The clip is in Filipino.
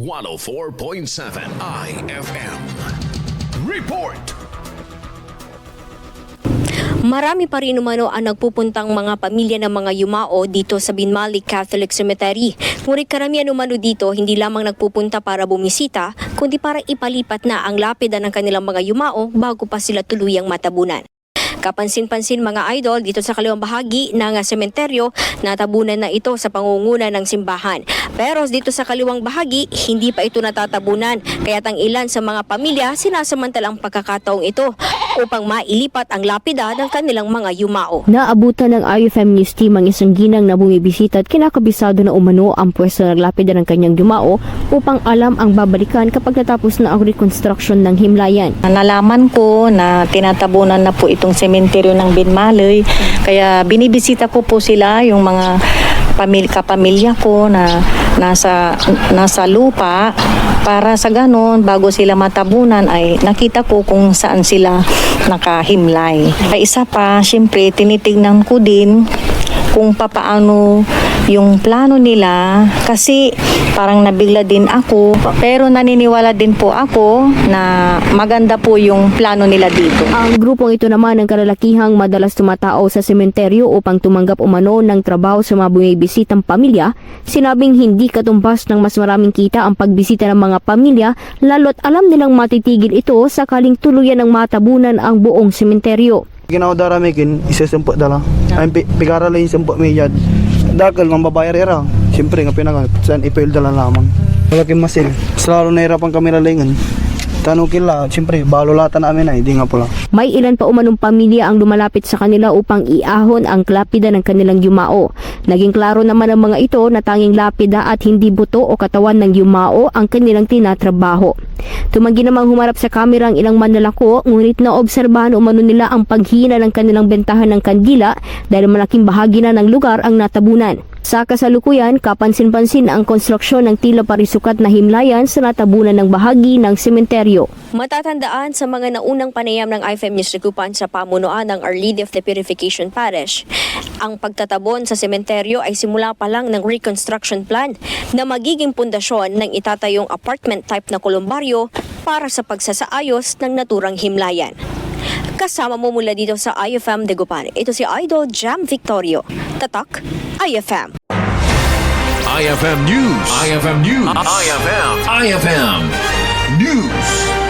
104.7 IFM. Report! Marami pa rin umano ang nagpupuntang mga pamilya ng mga yumao dito sa Binmalik Catholic Cemetery. Ngunit karamihan umano dito hindi lamang nagpupunta para bumisita, kundi para ipalipat na ang lapida ng kanilang mga yumao bago pa sila tuluyang matabunan. Kapansin-pansin mga idol dito sa kaliwang bahagi ng sementeryo, natabunan na ito sa pangunguna ng simbahan. Pero dito sa kaliwang bahagi, hindi pa ito natatabunan. Kaya't ang ilan sa mga pamilya sinasamantalang pagkakataong ito upang mailipat ang lapida ng kanilang mga yumao. Naabutan ng IFM News Team ang isang ginang na bumibisita at kinakabisado na umano ang pwesto ng lapida ng kanyang yumao upang alam ang babalikan kapag natapos na ang reconstruction ng himlayan. Nalaman ko na tinatabunan na po itong sementeryo ng Binmalik, kaya binibisita ko po sila, yung mga kapamilya ko na nasa lupa, para sa ganon bago sila matabunan ay nakita ko kung saan sila nakahimlay. Ay isa pa, syempre tinitignan ko din kung papaano yung plano nila, kasi parang nabigla din ako, pero naniniwala din po ako na maganda po yung plano nila dito. Ang grupong ito naman ang kalalakihang madalas tumatao sa sementeryo upang tumanggap umano ng trabaho sa mga bumibisitang pamilya. Sinabing hindi katumbas ng mas maraming kita ang pagbisita ng mga pamilya, lalo't alam nilang matitigil ito sakaling tuluyan ng matabunan ang buong sementeryo. Ginawa daramikin, isasempot dala. Ay pigara lang yung sempot miyad. Dakal ng babayar era. Siyempre nga pinaka, saan ipil dala lamang. Malaking masil. Lalo nahirapan kami lalingan. Tanong kila, siyempre, balo lata namin ay, hindi nga pula. May ilan pa umanong pamilya ang lumalapit sa kanila upang iahon ang lapida ng kanilang yumao. Naging klaro naman ang mga ito na tanging lapida at hindi buto o katawan ng yumao ang kanilang tinatrabaho. Tumanggi namang humarap sa kamera ang ilang manlalako, ngunit naobserbahan umano nila ang paghina ng kanilang bentahan ng kandila dahil malaking bahagi na ng lugar ang natabunan. Sa kasalukuyan, kapansin-pansin ang konstruksyon ng tila parisukat na himlayan sa natabunan ng bahagi ng sementeryo. Matatandaan sa mga naunang panayam ng IFM News Nagupan sa pamunuan ng Our Lady of the Purification Parish, ang pagtatabon sa sementeryo ay simula pa lang ng reconstruction plan na magiging pundasyon ng itatayong apartment type na kolumbaryo para sa pagsasaayos ng naturang himlayan. Kasama mo mula dito sa IFM Dagupan, ito si Idol Jam Victorio. Tatak, IFM. IFM News. IFM News. IFM News.